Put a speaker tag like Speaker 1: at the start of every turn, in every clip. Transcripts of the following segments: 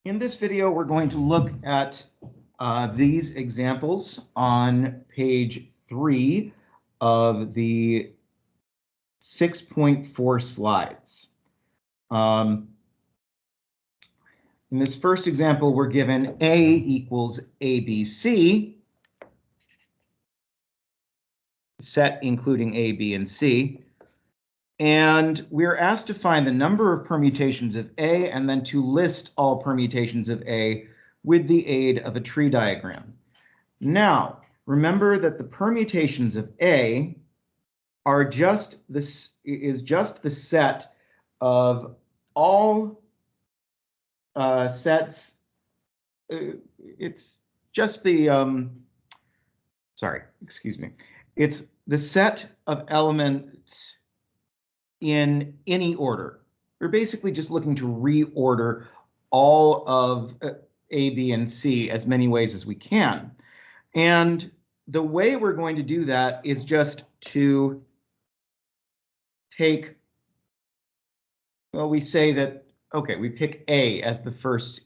Speaker 1: In this video, we're going to look at these examples on page 3 of the 6.4 slides. In this first example, we're given A equals ABC, set including A, B, and C. And we're asked to find the number of permutations of A and then to list all permutations of A with the aid of a tree diagram. Now, remember that the permutations of A are just the set of all sets. It's just the, It's the set of elements in any order. We're basically just looking to reorder all of A, B, and C as many ways as we can. And the way we're going to do that is just to take, well, we say that, okay, we pick A as the first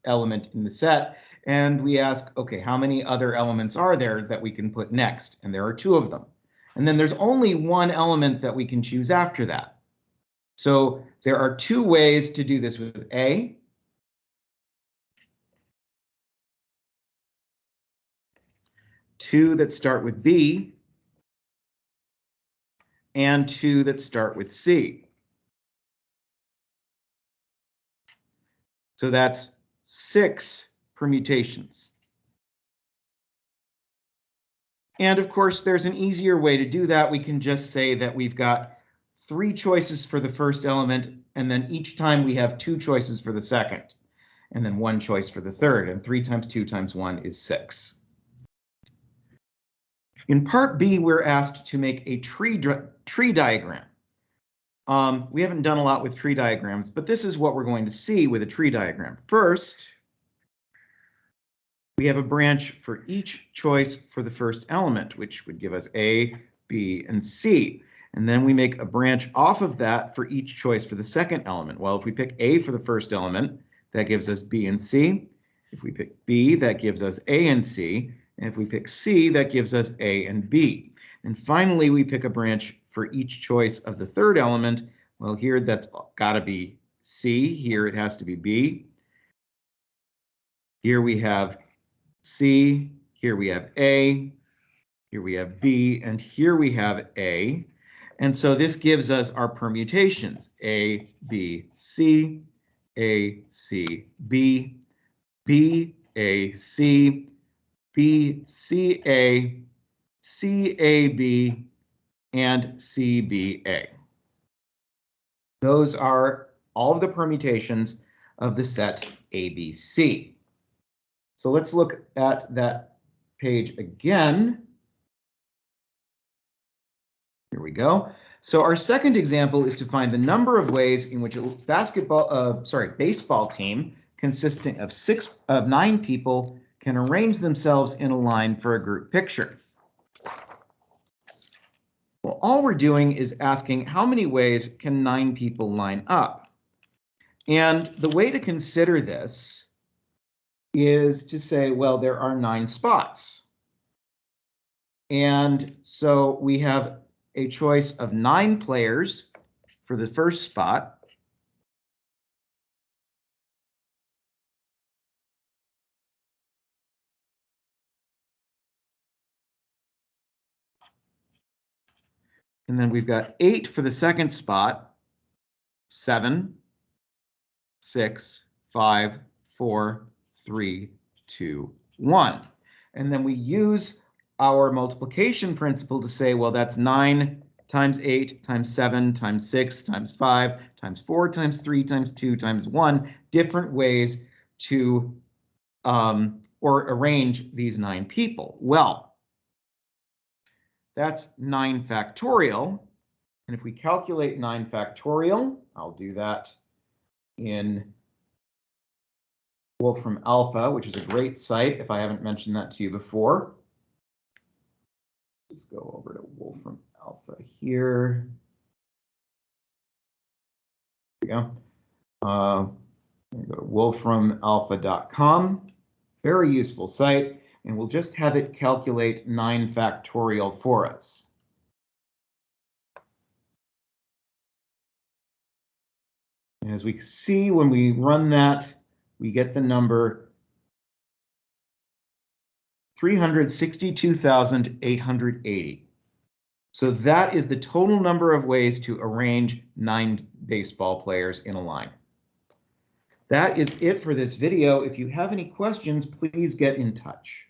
Speaker 1: element in the set, and we ask, okay, how many other elements are there that we can put next? And there are 2 of them. And then there's only 1 element that we can choose after that. So there are 2 ways to do this with A. Two that start with B, and 2 that start with C. So that's 6 permutations. And of course, there's an easier way to do that. We can just say that we've got 3 choices for the first element, and then each time we have 2 choices for the second, and then 1 choice for the third, and 3 times 2 times 1 is 6. In part B, we're asked to make a tree diagram. We haven't done a lot with tree diagrams, but this is what we're going to see with a tree diagram. First, we have a branch for each choice for the first element, which would give us A, B, and C. And then we make a branch off of that for each choice for the second element. Well, if we pick A for the first element, that gives us B and C. If we pick B, that gives us A and C. And if we pick C, that gives us A and B. And finally, we pick a branch for each choice of the third element. Well, here that's got to be C. Here it has to be B. Here we have C. Here we have A. Here we have B. And here we have A. And so this gives us our permutations: A, B, C, A, C, B, B, A, C, B, C, A, C, A, B, and C, B, A. Those are all of the permutations of the set ABC. So let's look at that page again. Here we go. So our second example is to find the number of ways in which a baseball team consisting of 9 people can arrange themselves in a line for a group picture. Well, all we're doing is asking how many ways can 9 people line up? And the way to consider this is to say, well, there are 9 spots. And so we have a choice of 9 players for the first spot. And then we've got 8 for the second spot. 7, 6, 5, 4, 3, 2, 1. And then we use our multiplication principle to say, well, that's 9 times 8 times 7 times 6 times 5 times 4 times 3 times 2 times 1, different ways to or arrange these 9 people. Well, that's 9 factorial. And if we calculate 9 factorial, I'll do that in Wolfram Alpha, which is a great site if I haven't mentioned that to you before. Let's go over to Wolfram Alpha here. There we go. Go to wolframalpha.com. Very useful site, and we'll just have it calculate 9 factorial for us. And as we see, when we run that, we get the number 362,880. So that is the total number of ways to arrange 9 baseball players in a line. That is it for this video. If you have any questions, please get in touch.